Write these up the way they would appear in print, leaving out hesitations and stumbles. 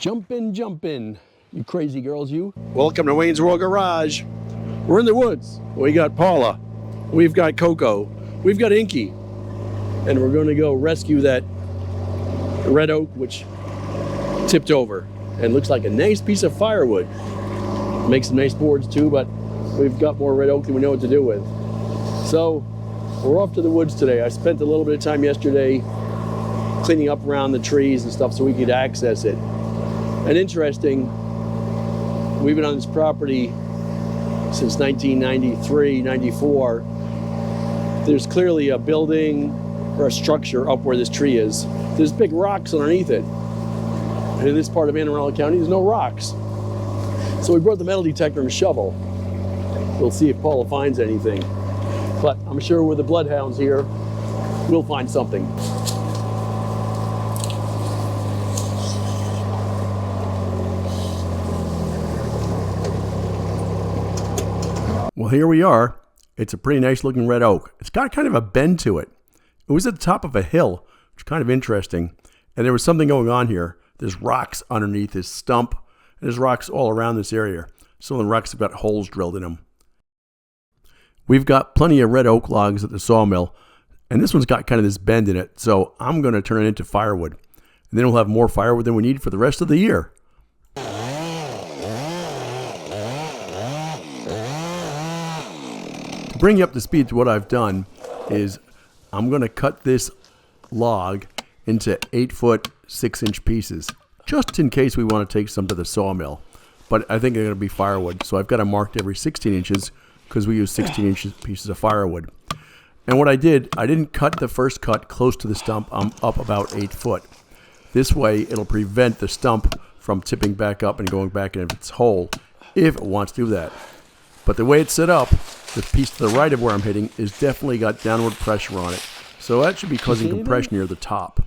Jump in, you crazy girls, you. Welcome to Wayne's World Garage. We're in the woods. We got Paula, we've got Coco, we've got Inky, and we're going to go rescue that red oak which tipped over and looks like a nice piece of firewood. Makes some nice boards too, but we've got more red oak than we know what to do with. So we're off to the woods today. I spent a little bit of time yesterday cleaning up around the trees and stuff so we could access it. And interesting, we've been on this property since 1993, 94. There's clearly a building or a structure up where this tree is. There's big rocks underneath it. And in this part of Anne Arundel County, there's no rocks. So we brought the metal detector and a shovel. We'll see if Paula finds anything. But I'm sure with the bloodhounds here, we'll find something. Well, here we are. It's a pretty nice looking red oak. It's got kind of a bend to it. It was at the top of a hill, which is kind of interesting. And there was something going on here. There's rocks underneath this stump, and there's rocks all around this area. Some of the rocks have got holes drilled in them. We've got plenty of red oak logs at the sawmill, and this one's got kind of this bend in it, so I'm going to turn it into firewood. And then we'll have more firewood than we need for the rest of the year. To bring you up to speed to what I've done is I'm going to cut this log into 8-foot, 6-inch pieces, just in case we want to take some to the sawmill. But I think they're going to be firewood, so I've got them marked every 16 inches because we use 16-inch pieces of firewood. And what I didn't cut the first cut close to the stump. I'm up about 8 foot. This way, it'll prevent the stump from tipping back up and going back in its hole if it wants to do that. But the way it's set up, the piece to the right of where I'm hitting is definitely got downward pressure on it. So that should be causing compression near the top.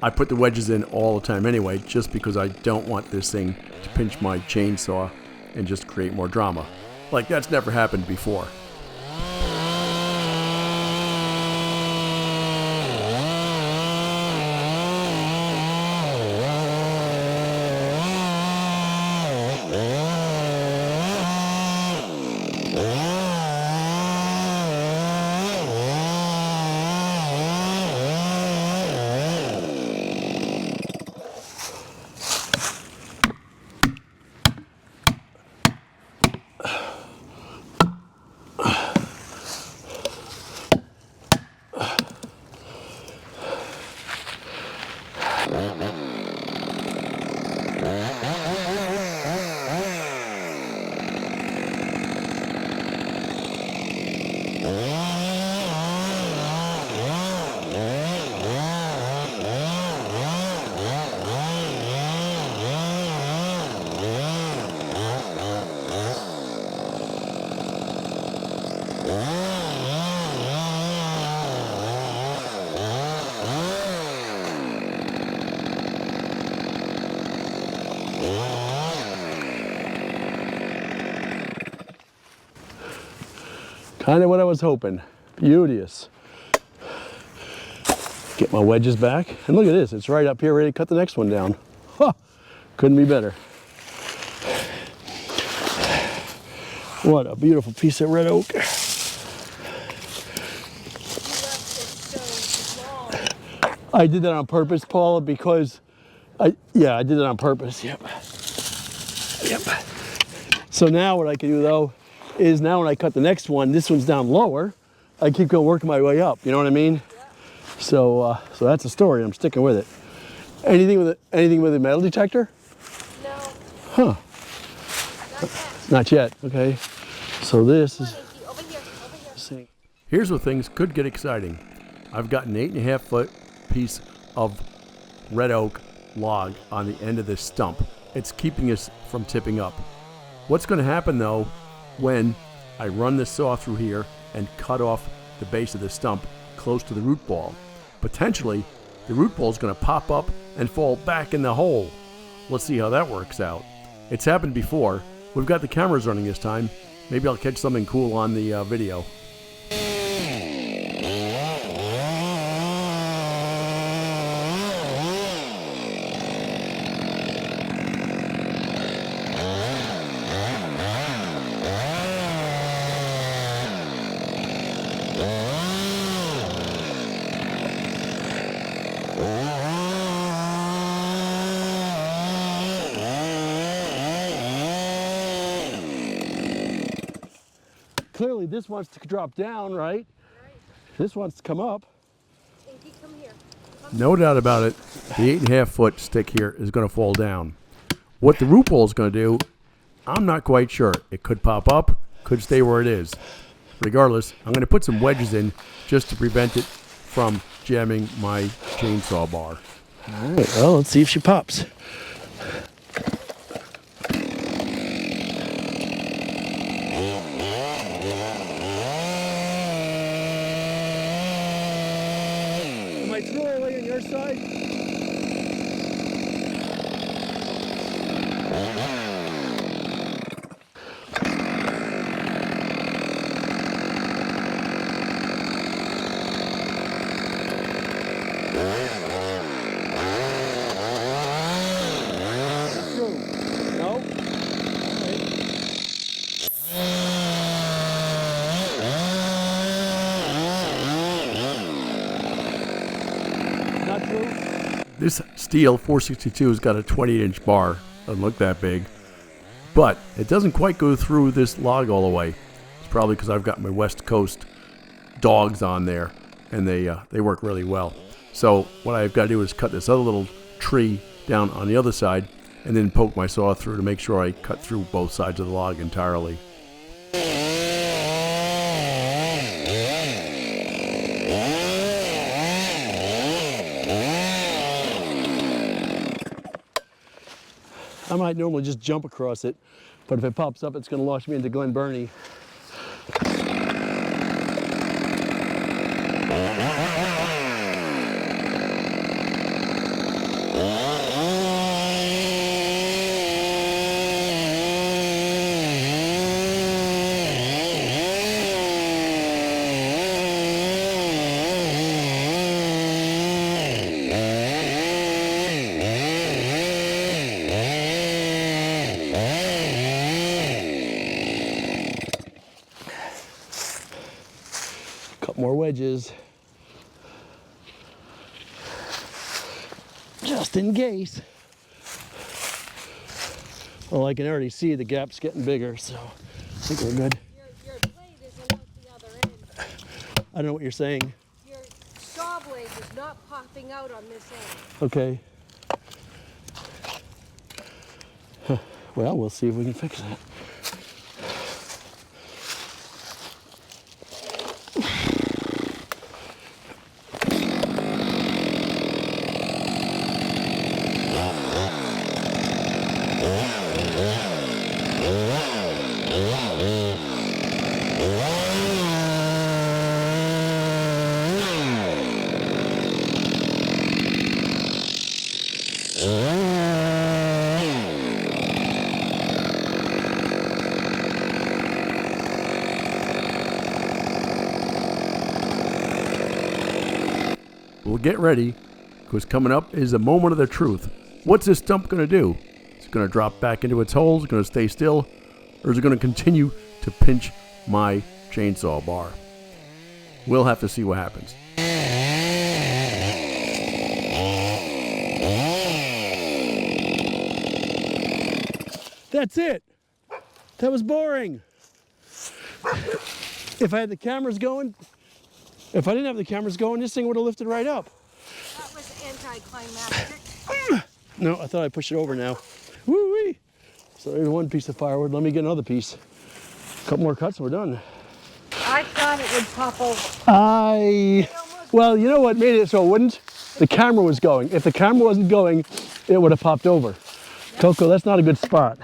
I put the wedges in all the time anyway, just because I don't want this thing to pinch my chainsaw and just create more drama. Like that's never happened before. Kind of what I was hoping. Beauteous. Get my wedges back. And look at this, it's right up here ready to cut the next one down. Huh, couldn't be better. What a beautiful piece of red oak. I did that on purpose, Paula, because I did it on purpose. Yep. So now what I can do though is now when I cut the next one, this one's down lower, I keep going working my way up, you know what I mean? Yeah. So that's the story, I'm sticking with it. Anything with a metal detector? No. Huh. Not yet, okay. So this is, over here. see. Here's where things could get exciting. I've got an 8.5-foot piece of red oak log on the end of this stump. It's keeping us from tipping up. What's going to happen though when I run the saw through here and cut off the base of the stump close to the root ball? Potentially, the root ball is going to pop up and fall back in the hole. Let's see how that works out. It's happened before. We've got the cameras running this time. Maybe I'll catch something cool on the video. clearly this wants to drop down, right? Right. This wants to come up. Inky, come here. No doubt about it, the 8.5 foot stick here is going to fall down. What the root ball is going to do, I'm not quite sure. It could pop up, could stay where it is. Regardless, I'm going to put some wedges in just to prevent it from jamming my chainsaw bar. All right, well, let's see if she pops. Am I throw away on your side? This steel 462 has got a 28-inch bar. Doesn't look that big. But it doesn't quite go through this log all the way. It's probably because I've got my West Coast dogs on there, and they work really well. So what I've got to do is cut this other little tree down on the other side, and then poke my saw through to make sure I cut through both sides of the log entirely. I might normally just jump across it, but if it pops up, it's going to launch me into Glen Burnie. More wedges, just in case. Well, I can already see the gap's getting bigger, so I think we're good. Your blade isn't out the other end. I don't know what you're saying. Your saw blade is not popping out on this end. Okay. Well, we'll see if we can fix that. Well, get ready, because coming up is the moment of the truth. What's this stump going to do? Is it going to drop back into its hole? Is it going to stay still? Or is it going to continue to pinch my chainsaw bar? We'll have to see what happens. That's it. That was boring. If I had the cameras going, if I didn't have the cameras going, this thing would have lifted right up. That was anticlimactic. No, I thought I pushed it over now. Woo-wee. So there's one piece of firewood. Let me get another piece. A couple more cuts and we're done. I thought it would pop over. Well, you know what made it so it wouldn't? The camera was going. If the camera wasn't going, it would have popped over. Yep. Coco, that's not a good spot.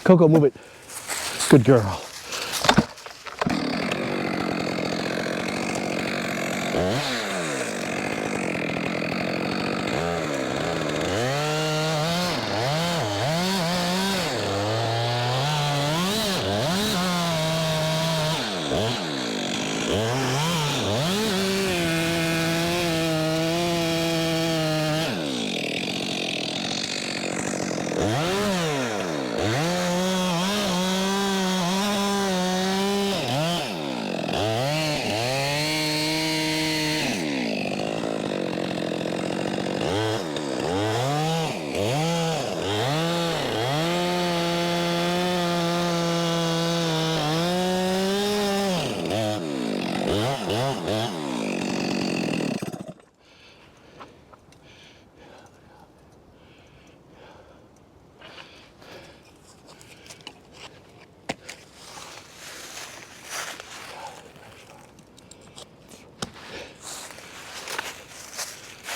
Coco, move it. Good girl.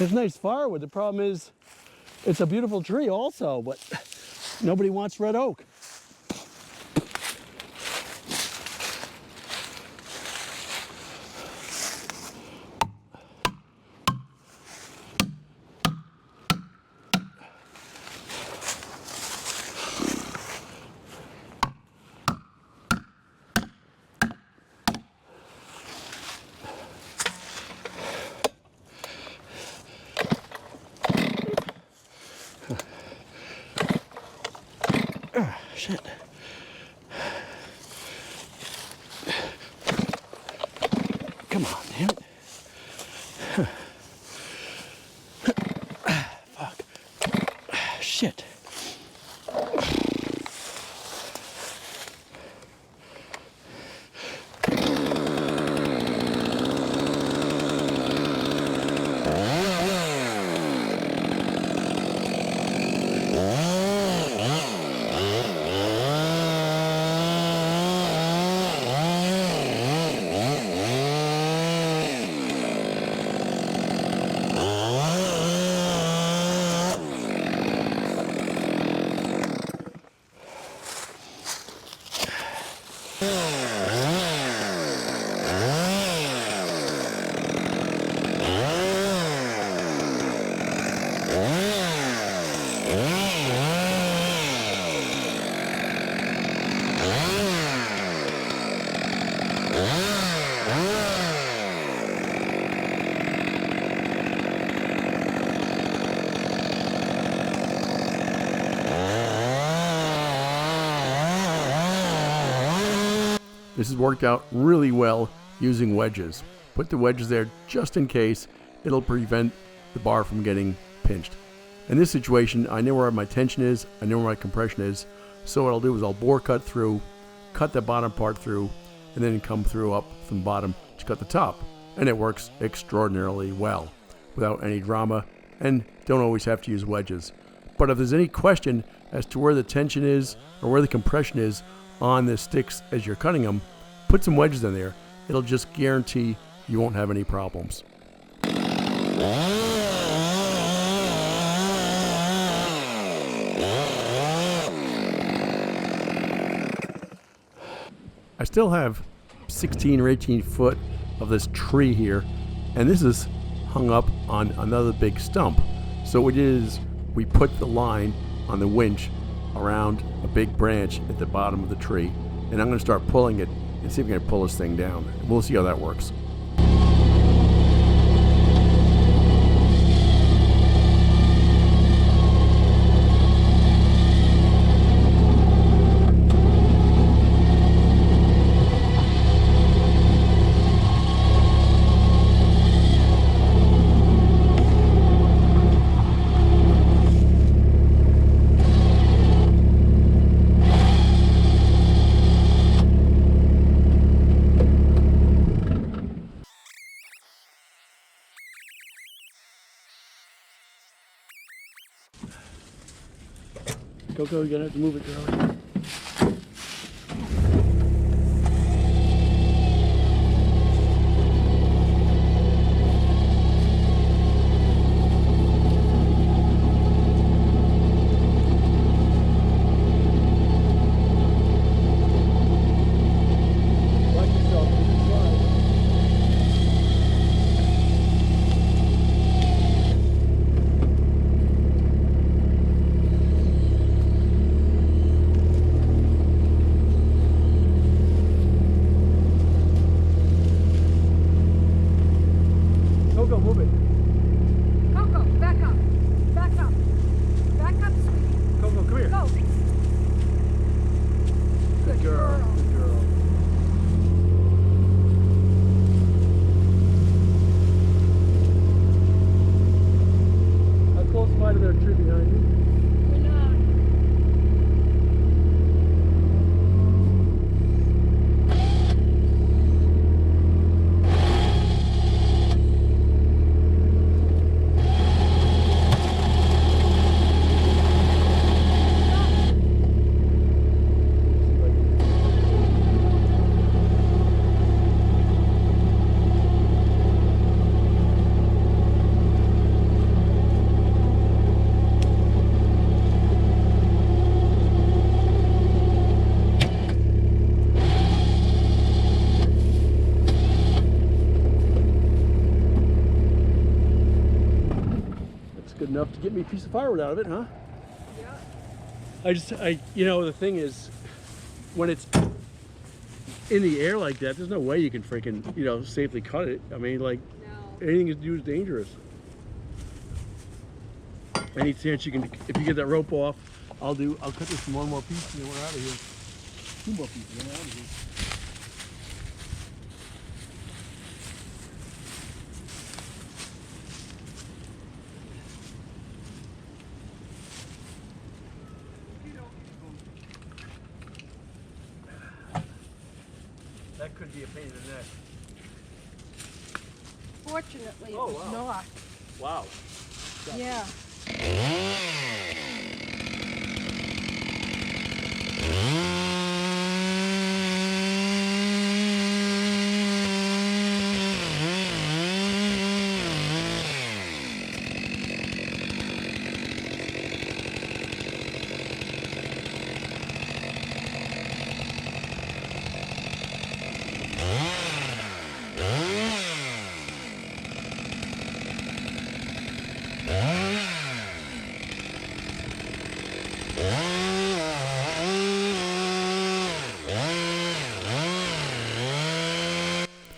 It's nice firewood. The problem is it's a beautiful tree also, but nobody wants red oak. Shit. Come on, damn it. Fuck. Shit. This has worked out really well using wedges. Put the wedges there just in case. It'll prevent the bar from getting pinched. In this situation, I know where my tension is, I know where my compression is, so what I'll do is I'll bore cut through, cut the bottom part through, and then come through up from the bottom to cut the top. And it works extraordinarily well without any drama, and don't always have to use wedges. But if there's any question as to where the tension is or where the compression is on the sticks as you're cutting them, put some wedges in there. It'll just guarantee you won't have any problems. I still have 16 or 18 foot of this tree here, and this is hung up on another big stump. So what we did is we put the line on the winch around a big branch at the bottom of the tree, and I'm going to start pulling it and see if we can pull this thing down. We'll see how that works. Coco, you're gonna have to move it, girl. enough to get me a piece of firewood out of it, huh? Yeah. You know, the thing is, when it's in the air like that, there's no way you can freaking, you know, safely cut it. I mean, like, No. anything you do is dangerous. Any chance you can, if you get that rope off, I'll cut this in one more piece and then we're out of here. 2 more pieces and we're out of here. That could be a pain in the neck. Fortunately, it Oh, was wow. not. Wow. Yeah.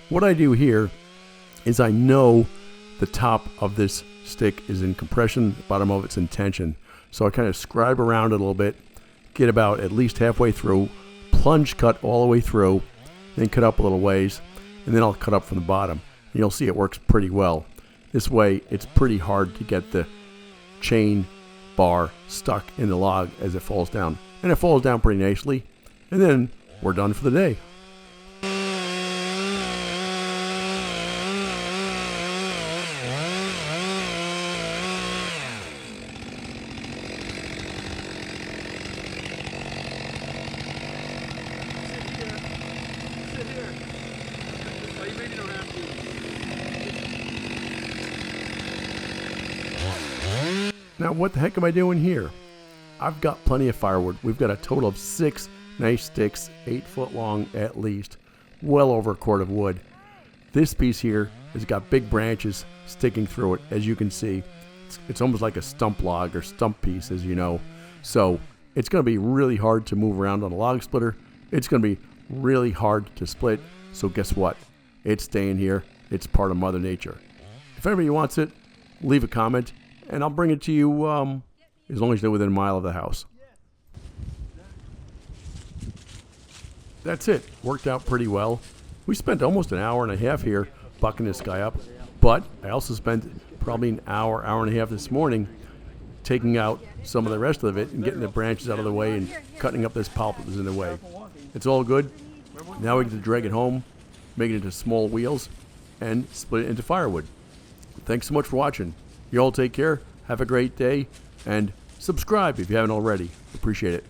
What I do here is I know the top of this stick is in compression, the bottom of it's in tension. So I kind of scribe around it a little bit, get about at least halfway through, plunge cut all the way through, then cut up a little ways, and then I'll cut up from the bottom. And you'll see it works pretty well. This way, it's pretty hard to get the chain bar stuck in the log as it falls down. And it falls down pretty nicely. And then we're done for the day. Now, what the heck am I doing here? I've got plenty of firewood. We've got a total of 6 nice sticks, 8 foot long at least, well over a cord of wood. This piece here has got big branches sticking through it, as you can see. It's almost like a stump log or stump piece, as you know. So it's going to be really hard to move around on a log splitter. It's going to be really hard to split. So guess what? It's staying here. It's part of Mother Nature. If anybody wants it, leave a comment, and I'll bring it to you as long as you're within a mile of the house. That's it. Worked out pretty well. We spent almost an hour and a half here bucking this guy up, but I also spent probably an hour, hour and a half this morning taking out some of the rest of it and getting the branches out of the way and cutting up this pulp that was in the way. It's all good. Now we get to drag it home, make it into small wheels, and split it into firewood. Thanks so much for watching. You all take care, have a great day, and subscribe if you haven't already. Appreciate it.